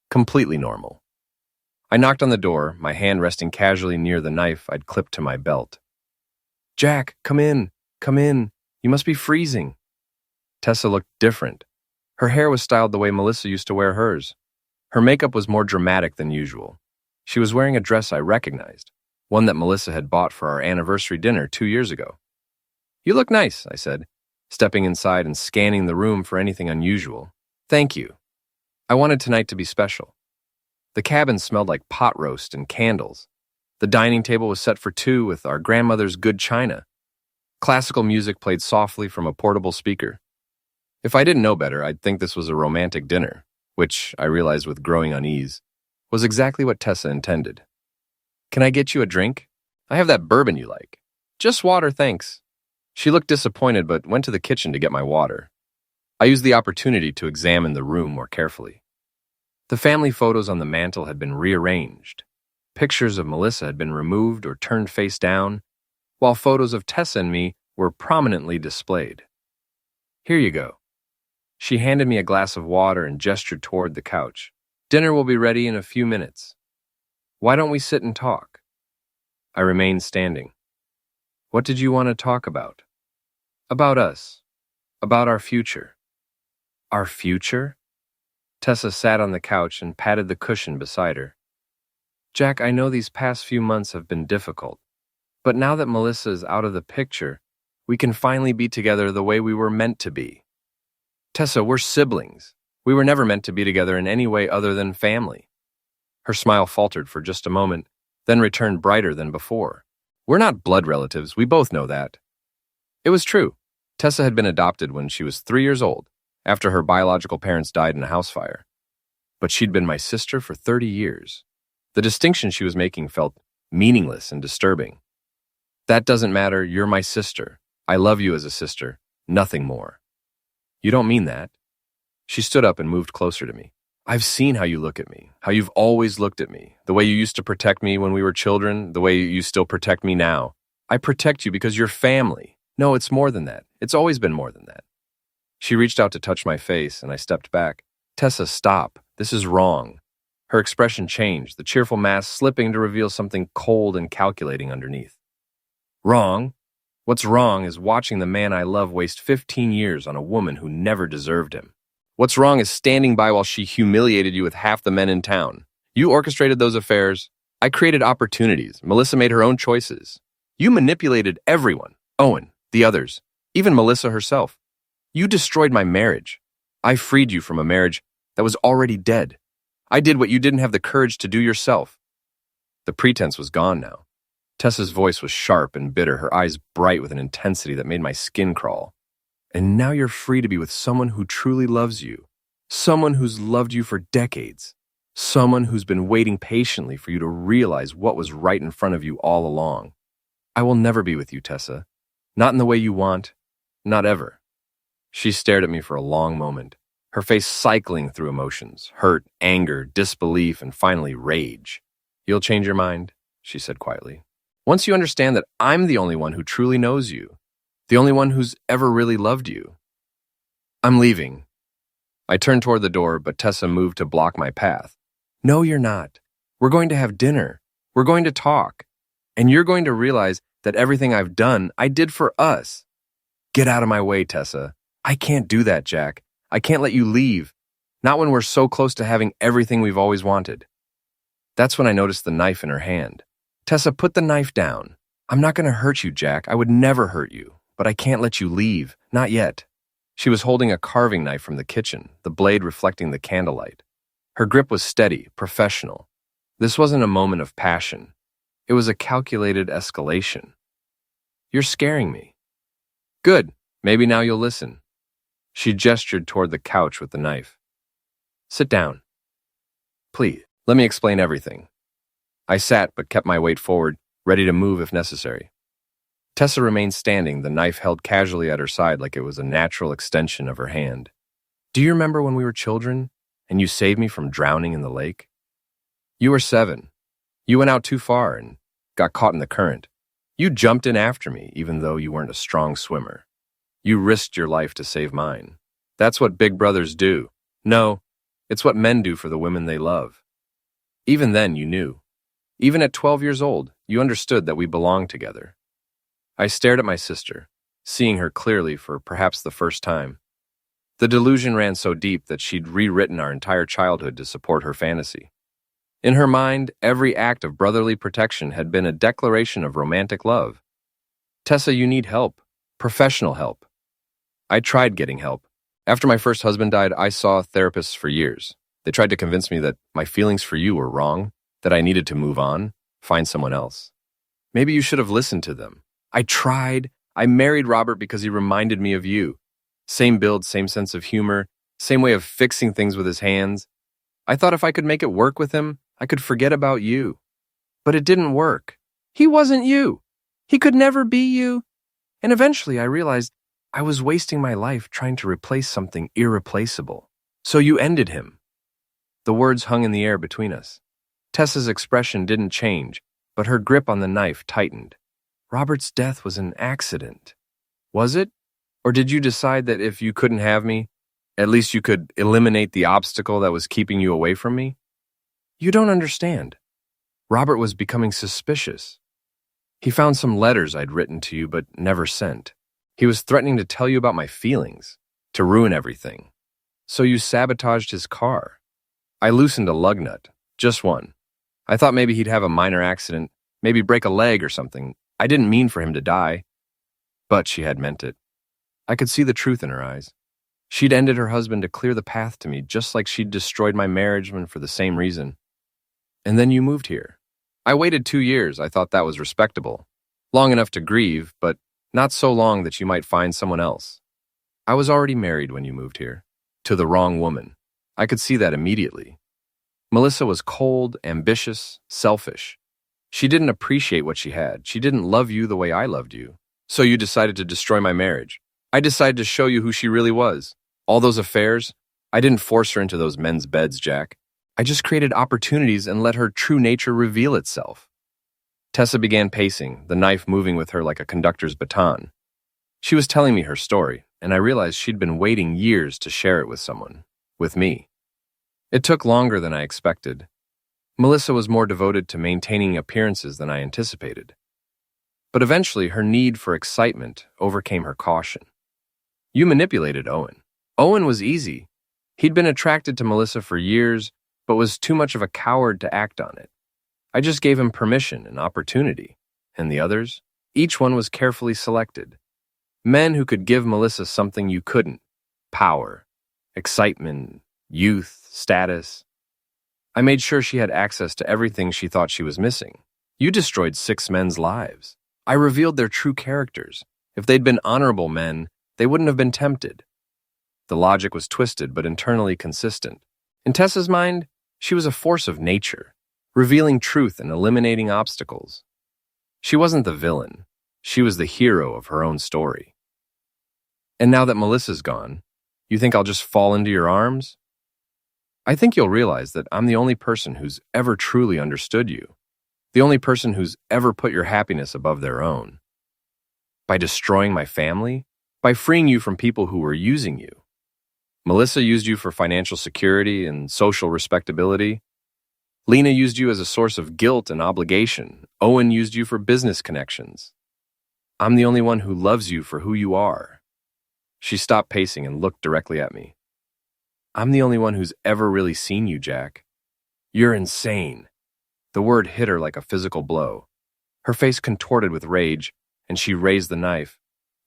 completely normal. I knocked on the door, my hand resting casually near the knife I'd clipped to my belt. Jack, come in, come in. You must be freezing. Tessa looked different. Her hair was styled the way Melissa used to wear hers. Her makeup was more dramatic than usual. She was wearing a dress I recognized, one that Melissa had bought for our anniversary dinner 2 years ago. You look nice, I said, stepping inside and scanning the room for anything unusual. Thank you. I wanted tonight to be special. The cabin smelled like pot roast and candles. The dining table was set for 2 with our grandmother's good china. Classical music played softly from a portable speaker. If I didn't know better, I'd think this was a romantic dinner, which, I realized with growing unease, was exactly what Tessa intended. Can I get you a drink? I have that bourbon you like. Just water, thanks. She looked disappointed but went to the kitchen to get my water. I used the opportunity to examine the room more carefully. The family photos on the mantel had been rearranged. Pictures of Melissa had been removed or turned face down, while photos of Tessa and me were prominently displayed. Here you go. She handed me a glass of water and gestured toward the couch. Dinner will be ready in a few minutes. Why don't we sit and talk? I remained standing. What did you want to talk about? About us. About our future. Our future? Tessa sat on the couch and patted the cushion beside her. Jack, I know these past few months have been difficult, but now that Melissa is out of the picture, we can finally be together the way we were meant to be. Tessa, we're siblings. We were never meant to be together in any way other than family. Her smile faltered for just a moment, then returned brighter than before. We're not blood relatives, we both know that. It was true. Tessa had been adopted when she was 3 years old, after her biological parents died in a house fire. But she'd been my sister for 30 years. The distinction she was making felt meaningless and disturbing. That doesn't matter, you're my sister. I love you as a sister, nothing more. You don't mean that. She stood up and moved closer to me. I've seen how you look at me, how you've always looked at me, the way you used to protect me when we were children, the way you still protect me now. I protect you because you're family. No, it's more than that. It's always been more than that. She reached out to touch my face, and I stepped back. Tessa, stop. This is wrong. Her expression changed, the cheerful mask slipping to reveal something cold and calculating underneath. Wrong? What's wrong is watching the man I love waste 15 years on a woman who never deserved him. What's wrong is standing by while she humiliated you with half the men in town. You orchestrated those affairs. I created opportunities. Melissa made her own choices. You manipulated everyone. Owen, the others, even Melissa herself. You destroyed my marriage. I freed you from a marriage that was already dead. I did what you didn't have the courage to do yourself. The pretense was gone now. Tessa's voice was sharp and bitter, her eyes bright with an intensity that made my skin crawl. And now you're free to be with someone who truly loves you, someone who's loved you for decades, someone who's been waiting patiently for you to realize what was right in front of you all along. I will never be with you, Tessa. Not in the way you want, not ever. She stared at me for a long moment, her face cycling through emotions, hurt, anger, disbelief, and finally rage. You'll change your mind, she said quietly. Once you understand that I'm the only one who truly knows you, the only one who's ever really loved you. I'm leaving. I turned toward the door, but Tessa moved to block my path. No, you're not. We're going to have dinner. We're going to talk. And you're going to realize that everything I've done, I did for us. Get out of my way, Tessa. I can't do that, Jack. I can't let you leave. Not when we're so close to having everything we've always wanted. That's when I noticed the knife in her hand. Tessa, put the knife down. I'm not going to hurt you, Jack. I would never hurt you. But I can't let you leave. Not yet. She was holding a carving knife from the kitchen, the blade reflecting the candlelight. Her grip was steady, professional. This wasn't a moment of passion. It was a calculated escalation. You're scaring me. Good. Maybe now you'll listen. She gestured toward the couch with the knife. Sit down. Please, let me explain everything. I sat but kept my weight forward, ready to move if necessary. Tessa remained standing, the knife held casually at her side like it was a natural extension of her hand. Do you remember when we were children and you saved me from drowning in the lake? You were 7. You went out too far and got caught in the current. You jumped in after me, even though you weren't a strong swimmer. You risked your life to save mine. That's what big brothers do. No, it's what men do for the women they love. Even then, you knew. Even at 12 years old, you understood that we belonged together. I stared at my sister, seeing her clearly for perhaps the first time. The delusion ran so deep that she'd rewritten our entire childhood to support her fantasy. In her mind, every act of brotherly protection had been a declaration of romantic love. Tessa, you need help. Professional help. I tried getting help. After my first husband died, I saw therapists for years. They tried to convince me that my feelings for you were wrong, that I needed to move on, find someone else. Maybe you should have listened to them. I tried. I married Robert because he reminded me of you. Same build, same sense of humor, same way of fixing things with his hands. I thought if I could make it work with him, I could forget about you. But it didn't work. He wasn't you. He could never be you. And eventually I realized I was wasting my life trying to replace something irreplaceable. So you ended him. The words hung in the air between us. Tessa's expression didn't change, but her grip on the knife tightened. Robert's death was an accident. Was it? Or did you decide that if you couldn't have me, at least you could eliminate the obstacle that was keeping you away from me? You don't understand. Robert was becoming suspicious. He found some letters I'd written to you but never sent. He was threatening to tell you about my feelings, to ruin everything. So you sabotaged his car. I loosened a lug nut, just one. I thought maybe he'd have a minor accident, maybe break a leg or something. I didn't mean for him to die. But she had meant it. I could see the truth in her eyes. She'd ended her husband to clear the path to me, just like she'd destroyed my marriage for the same reason. And then you moved here. I waited 2 years. I thought that was respectable. Long enough to grieve, but not so long that you might find someone else. I was already married when you moved here. To the wrong woman. I could see that immediately. Melissa was cold, ambitious, selfish. She didn't appreciate what she had. She didn't love you the way I loved you. So you decided to destroy my marriage. I decided to show you who she really was. All those affairs, I didn't force her into those men's beds, Jack. I just created opportunities and let her true nature reveal itself. Tessa began pacing, the knife moving with her like a conductor's baton. She was telling me her story, and I realized she'd been waiting years to share it with someone, with me. It took longer than I expected. Melissa was more devoted to maintaining appearances than I anticipated. But eventually, her need for excitement overcame her caution. You manipulated Owen. Owen was easy. He'd been attracted to Melissa for years, but was too much of a coward to act on it. I just gave him permission and opportunity. And the others? Each one was carefully selected. Men who could give Melissa something you couldn't. Power, excitement, youth, status. I made sure she had access to everything she thought she was missing. You destroyed 6 men's lives. I revealed their true characters. If they'd been honorable men, they wouldn't have been tempted. The logic was twisted but internally consistent. In Tessa's mind, she was a force of nature, revealing truth and eliminating obstacles. She wasn't the villain. She was the hero of her own story. And now that Melissa's gone, you think I'll just fall into your arms? I think you'll realize that I'm the only person who's ever truly understood you, the only person who's ever put your happiness above their own. By destroying my family, by freeing you from people who were using you. Melissa used you for financial security and social respectability. Lena used you as a source of guilt and obligation. Owen used you for business connections. I'm the only one who loves you for who you are. She stopped pacing and looked directly at me. I'm the only one who's ever really seen you, Jack. You're insane. The word hit her like a physical blow. Her face contorted with rage, and she raised the knife.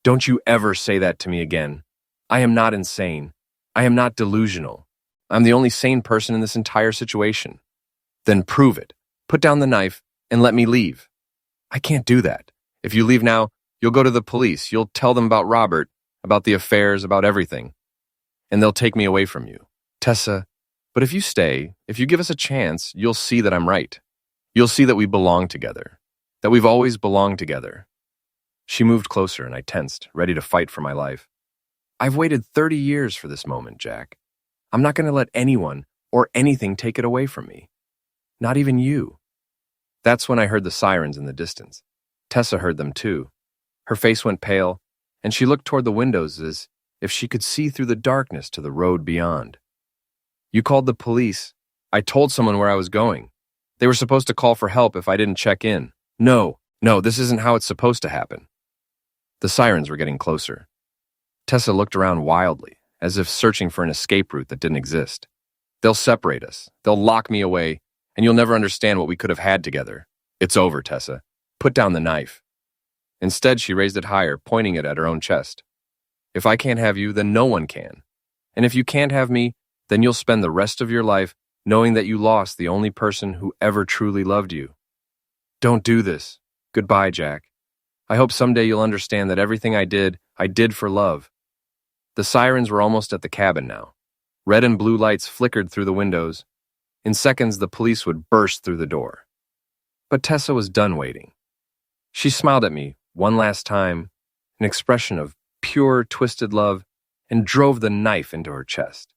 Don't you ever say that to me again. I am not insane. I am not delusional. I'm the only sane person in this entire situation. Then prove it. Put down the knife and let me leave. I can't do that. If you leave now, you'll go to the police. You'll tell them about Robert, about the affairs, about everything. And they'll take me away from you. Tessa, but if you stay, if you give us a chance, you'll see that I'm right. You'll see that we belong together, that we've always belonged together. She moved closer and I tensed, ready to fight for my life. I've waited 30 years for this moment, Jack. I'm not going to let anyone or anything take it away from me. Not even you. That's when I heard the sirens in the distance. Tessa heard them too. Her face went pale, and she looked toward the windows as if she could see through the darkness to the road beyond. You called the police. I told someone where I was going. They were supposed to call for help if I didn't check in. No, this isn't how it's supposed to happen. The sirens were getting closer. Tessa looked around wildly, as if searching for an escape route that didn't exist. They'll separate us. They'll lock me away, and you'll never understand what we could have had together. It's over, Tessa. Put down the knife. Instead, she raised it higher, pointing it at her own chest. If I can't have you, then no one can. And if you can't have me, then you'll spend the rest of your life knowing that you lost the only person who ever truly loved you. Don't do this. Goodbye, Jack. I hope someday you'll understand that everything I did for love. The sirens were almost at the cabin now. Red and blue lights flickered through the windows. In seconds, the police would burst through the door. But Tessa was done waiting. She smiled at me one last time, an expression of pure, twisted love, and drove the knife into her chest.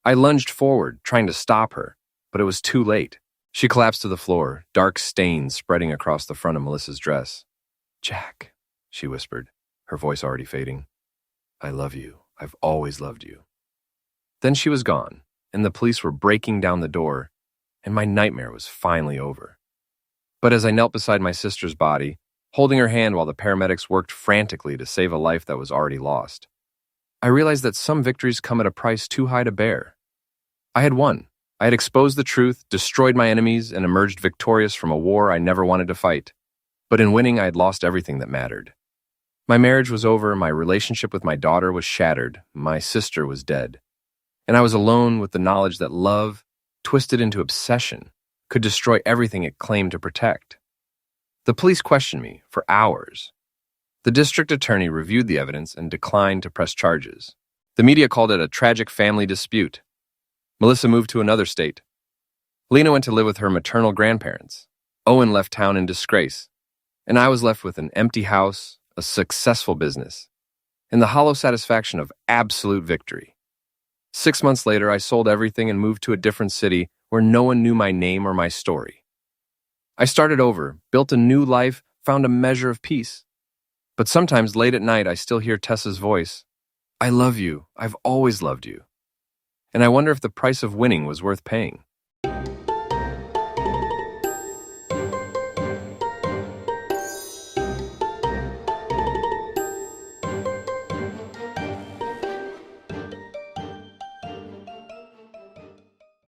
I lunged forward, trying to stop her, but it was too late. She collapsed to the floor, dark stains spreading across the front of Melissa's dress. Jack, she whispered, her voice already fading. I love you. I've always loved you. Then she was gone, and the police were breaking down the door, and my nightmare was finally over. But as I knelt beside my sister's body, holding her hand while the paramedics worked frantically to save a life that was already lost, I realized that some victories come at a price too high to bear. I had won. I had exposed the truth, destroyed my enemies, and emerged victorious from a war I never wanted to fight. But in winning, I had lost everything that mattered. My marriage was over, my relationship with my daughter was shattered, my sister was dead. And I was alone with the knowledge that love, twisted into obsession, could destroy everything it claimed to protect. The police questioned me for hours. The district attorney reviewed the evidence and declined to press charges. The media called it a tragic family dispute. Melissa moved to another state. Lena went to live with her maternal grandparents. Owen left town in disgrace. And I was left with an empty house, a successful business, and the hollow satisfaction of absolute victory. 6 months later, I sold everything and moved to a different city where no one knew my name or my story. I started over, built a new life, found a measure of peace. But sometimes late at night, I still hear Tessa's voice. I love you. I've always loved you. And I wonder if the price of winning was worth paying.